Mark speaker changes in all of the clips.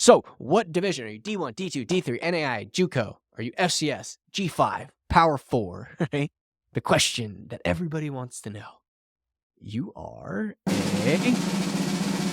Speaker 1: So what division are you? D1, D2, D3, NAI, JUCO? Are you FCS, G5, Power 4, right? The question that everybody wants to know. You are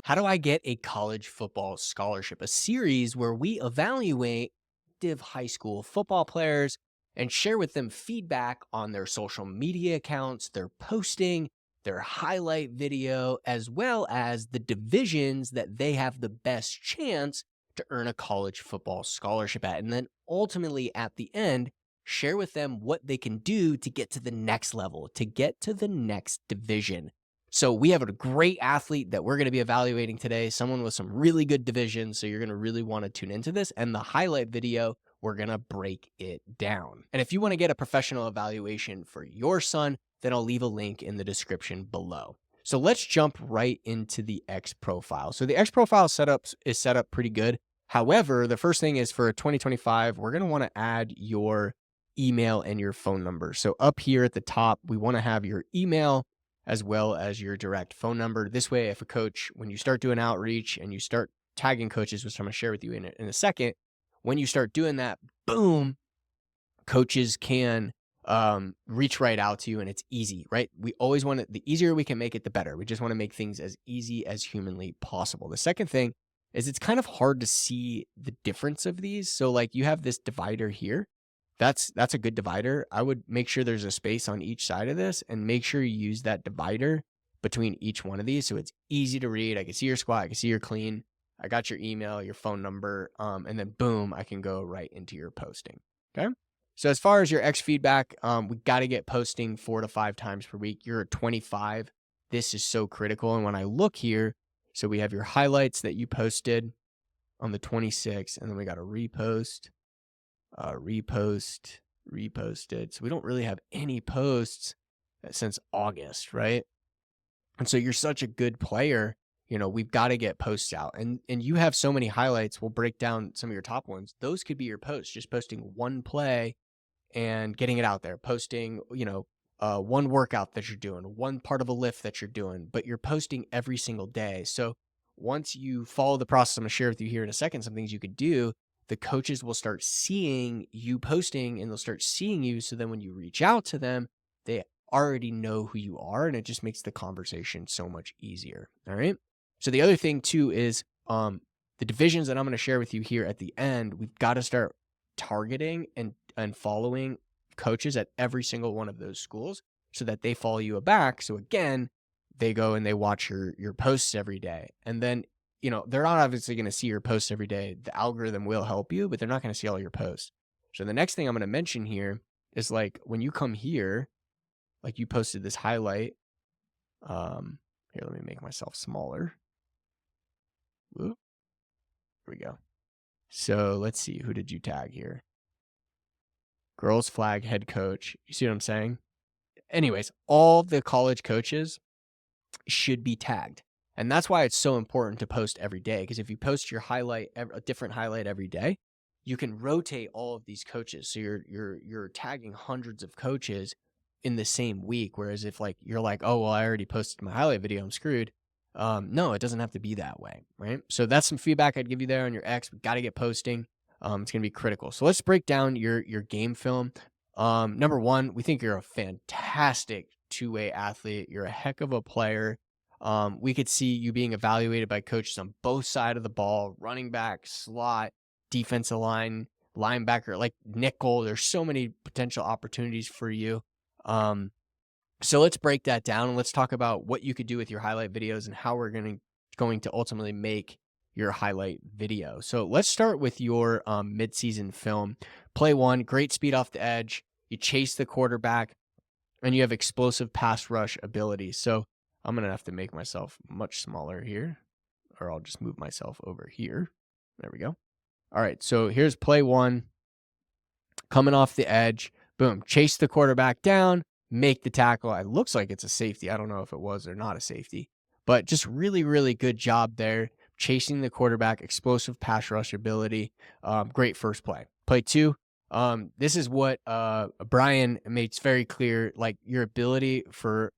Speaker 1: how do I get a college football scholarship? A series where we evaluate active high school football players and share with them feedback on their social media accounts, their posting, their highlight video, as well as the divisions that they have the best chance to earn a college football scholarship at. And then ultimately at the end, share with them what they can do to get to the next level, to get to the next division. So we have a great athlete that we're going to be evaluating today, someone with some really good division. So you're going to really want to tune into this. And the highlight video, we're going to break it down. And if you want to get a professional evaluation for your son, then I'll leave a link in the description below. So let's jump right into the X profile. So the X profile setup is set up pretty good. However, the first thing is for 2025, we're going to want to add your email and your phone number. So up here at the top, we want to have your email as well as your direct phone number. This way, if a coach, when you start doing outreach and you start tagging coaches, which I'm going to share with you in a second, when you start doing that, boom, coaches can reach right out to you and it's easy, right? We always want it, the easier we can make it, the better. We just want to make things as easy as humanly possible. The second thing is it's kind of hard to see the difference of these. So like you have this divider here. That's a good divider. I would make sure there's a space on each side of this and make sure you use that divider between each one of these. So it's easy to read. I can see your squat. I can see your clean. I got your email, your phone number, and then boom, I can go right into your posting. Okay. So as far as your X feedback, we got to get posting 4 to 5 times per week. You're at 25. This is so critical. And when I look here, so we have your highlights that you posted on the 26th, and then we got a reposted. Reposted. So we don't really have any posts since August, right? And so you're such a good player, you know, we've got to get posts out. And you have so many highlights. We'll break down some of your top ones. Those could be your posts, just posting one play and getting it out there, posting, you know, one workout that you're doing, one part of a lift that you're doing, but you're posting every single day. So once you follow the process, I'm going to share with you here in a second, some things you could do. The coaches will start seeing you posting and they'll start seeing you. So then when you reach out to them, they already know who you are and it just makes the conversation so much easier. All right. So the other thing too is the divisions that I'm going to share with you here at the end, we've got to start targeting and following coaches at every single one of those schools so that they follow you back. So again, they go and they watch your posts every day. And then, you know, they're not obviously going to see your posts every day. The algorithm will help you, but they're not going to see all your posts. So the next thing I'm going to mention here is like when you come here, like you posted this highlight. Here, let me make myself smaller. Whoop. Here we go. So let's see. Who did you tag here? Girls flag head coach. You see what I'm saying? Anyways, all the college coaches should be tagged. And that's why it's so important to post every day. Because if you post your highlight, a different highlight every day, you can rotate all of these coaches. So you're tagging hundreds of coaches in the same week. Whereas if like you're like, oh well, I already posted my highlight video, I'm screwed. No, it doesn't have to be that way, right? So that's some feedback I'd give you there on your X. We got to get posting. It's gonna be critical. So let's break down your game film. Number one, we think you're a fantastic two-way athlete. You're a heck of a player. We could see you being evaluated by coaches on both sides of the ball, running back, slot, defensive line, linebacker, like nickel. There's so many potential opportunities for you. So let's break that down and let's talk about what you could do with your highlight videos and how we're going to ultimately make your highlight video. So let's start with your midseason film. Play one, great speed off the edge. You chase the quarterback and you have explosive pass rush ability. So I'm going to have to make myself much smaller here, or I'll just move myself over here. There we go. All right, so here's play one. Coming off the edge, boom, chase the quarterback down, make the tackle. It looks like it's a safety. I don't know if it was or not a safety, but just really, really good job there. Chasing the quarterback, explosive pass rush ability. Great first play. Play two. This is what Brian makes very clear, like your ability for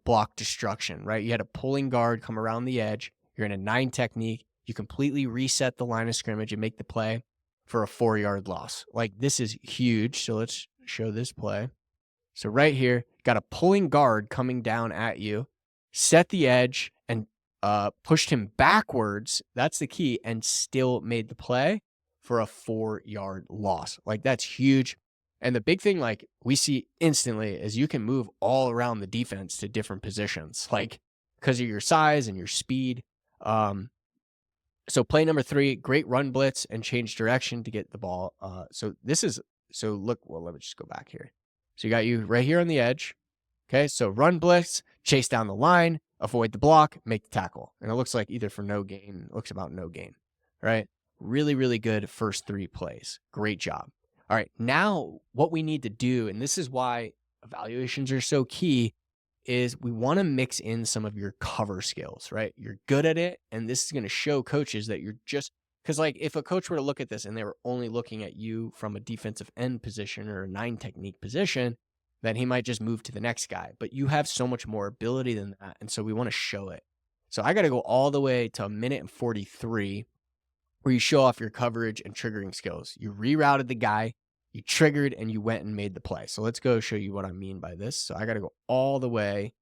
Speaker 1: block destruction, right? You had a pulling guard come around the edge. You're in a 9 technique. you completely reset the line of scrimmage and make the play for a 4-yard loss. Like, this is huge. So let's show this play. So right here, got a pulling guard coming down at you, set the edge, and pushed him backwards. That's the key, and still made the play for a 4-yard loss. Like, that's huge. And the big thing, like, we see instantly is you can move all around the defense to different positions, like, because of your size and your speed. So play number 3, great run blitz and change direction to get the ball. So look, well, let me just go back here. So you got you right here on the edge. Okay, so run blitz, chase down the line, avoid the block, make the tackle. And it looks like either for no gain, looks about no gain, right? Really, really good first 3 plays. Great job. All right, now what we need to do, and this is why evaluations are so key, is we want to mix in some of your cover skills, right? You're good at it, and this is going to show coaches that you're just, because like if a coach were to look at this and they were only looking at you from a defensive end position or a 9 technique position, then he might just move to the next guy. But you have so much more ability than that, and so we want to show it. So I got to go all the way to 1:43 where you show off your coverage and triggering skills. You rerouted the guy, you triggered, and you went and made the play. So let's go show you what I mean by this. So I got to go all the way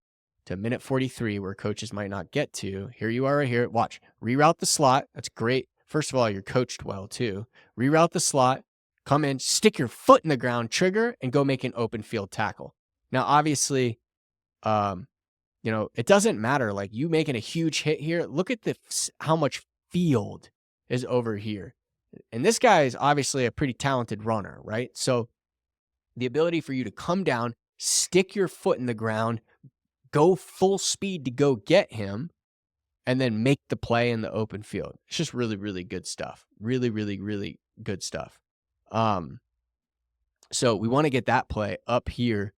Speaker 1: to 1:43 where coaches might not get to. Here you are right here. Watch. Reroute the slot. That's great. First of all, you're coached well too. Reroute the slot. Come in, stick your foot in the ground, trigger, and go make an open field tackle. Now, obviously, it doesn't matter. Like, you making a huge hit here. Look at how much field is over here. And this guy is obviously a pretty talented runner, right? So the ability for you to come down, stick your foot in the ground, go full speed to go get him, and then make the play in the open field. It's just really, really good stuff. Really, really, really good stuff. So we want to get that play up here,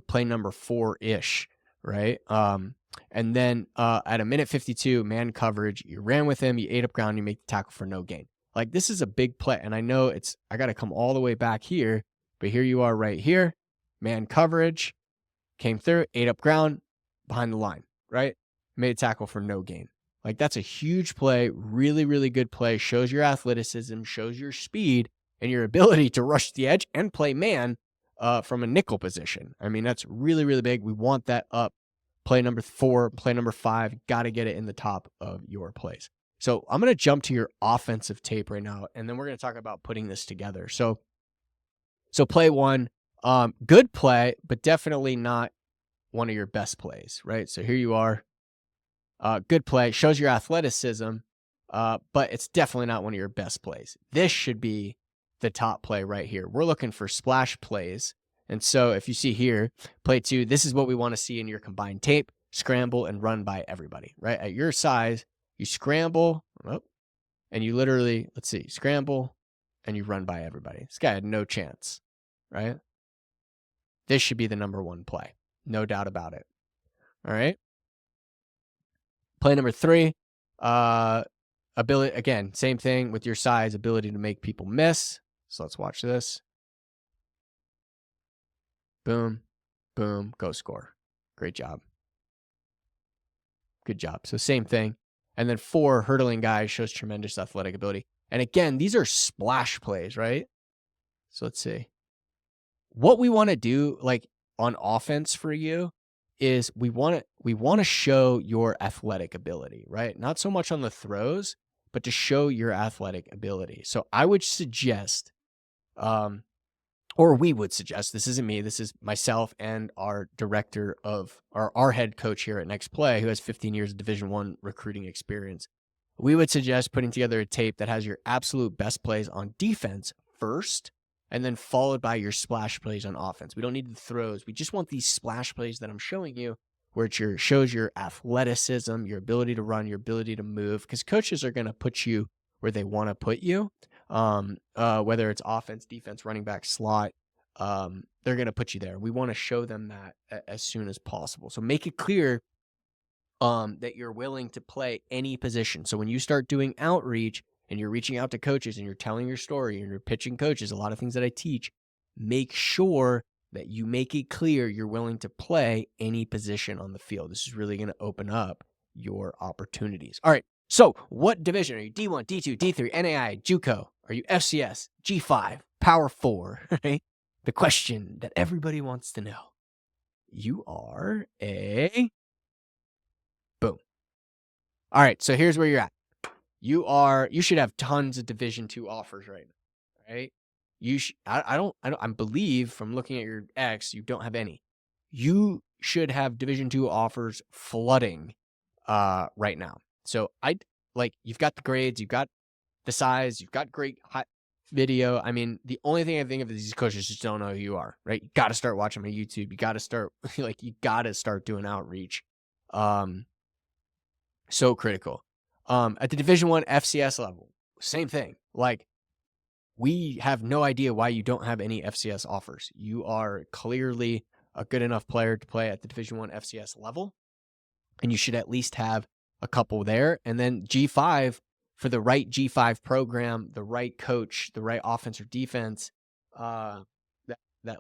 Speaker 1: play number 4-ish, right? And then at 1:52, man coverage, you ran with him, you ate up ground, you make the tackle for no gain. Like, this is a big play, and I know I got to come all the way back here, but here you are right here, man coverage, came through, ate up ground, behind the line, right? Made a tackle for no gain. Like, that's a huge play, really, really good play, shows your athleticism, shows your speed, and your ability to rush the edge and play man from a nickel position. I mean, that's really, really big. We want that up. Play number 4, play number 5, got to get it in the top of your plays. So I'm going to jump to your offensive tape right now, and then we're going to talk about putting this together. So play 1, good play, but definitely not one of your best plays, right? So here you are. Good play, shows your athleticism, but it's definitely not one of your best plays. This should be the top play right here. We're looking for splash plays. And so if you see here, play 2, this is what we want to see in your combined tape: scramble and run by everybody, right? At your size, you scramble, and you literally, scramble, and you run by everybody. This guy had no chance, right? This should be the number 1 play. No doubt about it. All right. Play number 3, ability, again, same thing with your size, ability to make people miss. So let's watch this. Boom, boom, go score. Great job. Good job. So same thing. And then 4, hurdling guy, shows tremendous athletic ability. And again, these are splash plays, right? So let's see. What we want to do, like, on offense for you is we want to show your athletic ability, right? Not so much on the throws, but to show your athletic ability. So I would suggest, or we would suggest, this isn't me, this is myself and our director of our head coach here at Next Play, who has 15 years of Division I recruiting experience. We would suggest putting together a tape that has your absolute best plays on defense first, and then followed by your splash plays on offense. We don't need the throws. We just want these splash plays that I'm showing you, where it shows your athleticism, your ability to run, your ability to move, because coaches are going to put you where they want to put you, whether it's offense, defense, running back, slot. They're going to put you there. We want to show them that as soon as possible. So make it clear that you're willing to play any position. So when you start doing outreach, and you're reaching out to coaches and you're telling your story and you're pitching coaches, a lot of things that I teach, make sure that you make it clear you're willing to play any position on the field. This is really going to open up your opportunities. All right. So what division are you? D1, D2, D3, NAI, JUCO? Are you FCS, G5, Power 4, right? The question that everybody wants to know. You are a... Boom. All right, so here's where you're at. You should have tons of Division II offers right now, right? I believe from looking at your X, you don't have any. You should have Division II offers flooding right now. So you've got the grades, you've got the size, you've got great hot video. I mean, the only thing I think of is these coaches just don't know who you are, right? You got to start watching my YouTube. You got to start you got to start doing outreach. So critical. At the Division I FCS level, same thing. Like, we have no idea why you don't have any FCS offers. You are clearly a good enough player to play at the Division I FCS level, and you should at least have a couple there. And then G5, for the right G5 program, the right coach, the right offense or defense, that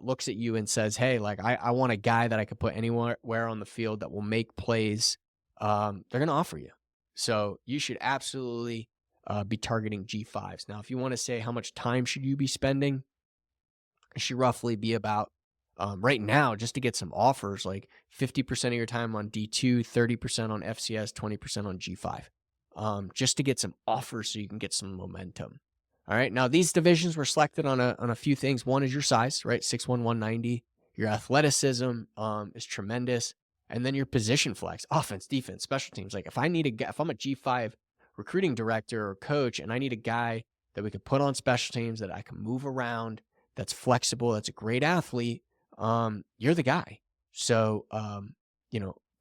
Speaker 1: looks at you and says, hey, like, I want a guy that I could put anywhere on the field that will make plays. They're going to offer you. So you should absolutely be targeting G5s. Now, if you want to say how much time should you be spending, it should roughly be about, right now, just to get some offers, like 50% of your time on D2, 30% on FCS, 20% on G5, just to get some offers so you can get some momentum. All right. Now, these divisions were selected on a few things. One is your size, right? 6'1", 190. Your athleticism is tremendous. And then your position flex, offense, defense, special teams. Like, if I'm a G5 recruiting director or coach and I need a guy that we could put on special teams, that I can move around, that's flexible, that's a great athlete, you're the guy. So,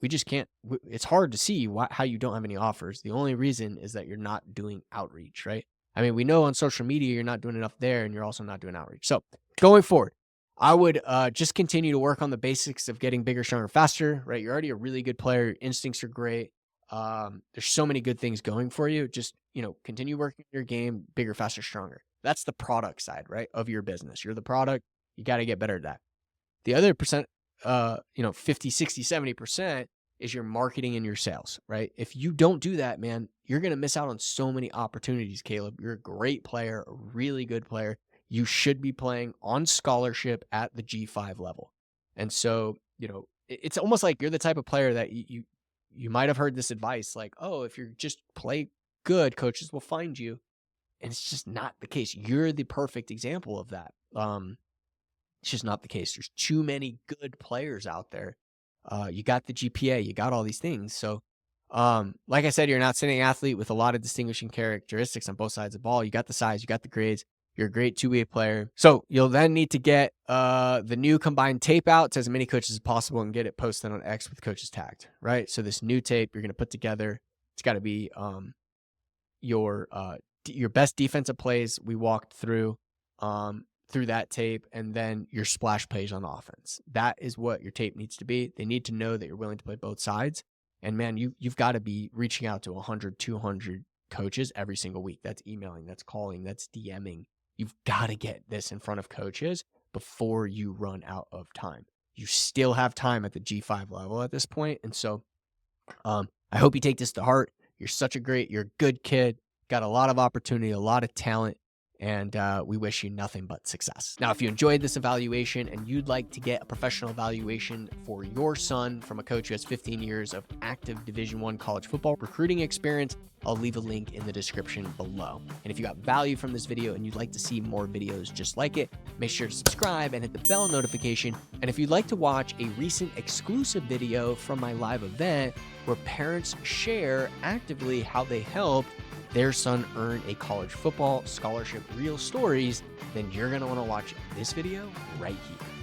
Speaker 1: we just can't, it's hard to see how you don't have any offers. The only reason is that you're not doing outreach, right? I mean, we know on social media you're not doing enough there, and you're also not doing outreach. So going forward, I would just continue to work on the basics of getting bigger, stronger, faster, right? You're already a really good player. Your instincts are great. There's so many good things going for you. Just, continue working your game, bigger, faster, stronger. That's the product side, right, of your business. You're the product. You got to get better at that. The other percent, 50, 60, 70% is your marketing and your sales, right? If you don't do that, man, you're going to miss out on so many opportunities, Caleb. You're a great player, a really good player. You should be playing on scholarship at the G5 level. And so, it's almost like you're the type of player that you might have heard this advice, like, oh, if you just play good, coaches will find you. And it's just not the case. You're the perfect example of that. It's just not the case. There's too many good players out there. You got the GPA, you got all these things. So, like I said, you're an outstanding athlete with a lot of distinguishing characteristics on both sides of the ball. You got the size, you got the grades. You're a great two-way player. So you'll then need to get the new combined tape out to as many coaches as possible and get it posted on X with coaches tagged, right? So this new tape you're going to put together, it's got to be your best defensive plays we walked through that tape, and then your splash plays on offense. That is what your tape needs to be. They need to know that you're willing to play both sides. And man, you've got to be reaching out to 100, 200 coaches every single week. That's emailing, that's calling, that's DMing. You've got to get this in front of coaches before you run out of time. You still have time at the G5 level at this point. And so I hope you take this to heart. You're a good kid, got a lot of opportunity, a lot of talent, and we wish you nothing but success. Now, if you enjoyed this evaluation and you'd like to get a professional evaluation for your son from a coach who has 15 years of active Division I college football recruiting experience, I'll leave a link in the description below. And if you got value from this video and you'd like to see more videos just like it, make sure to subscribe and hit the bell notification. And if you'd like to watch a recent exclusive video from my live event where parents share actively how they helped their son earn a college football scholarship, real stories, then you're going to want to watch this video right here.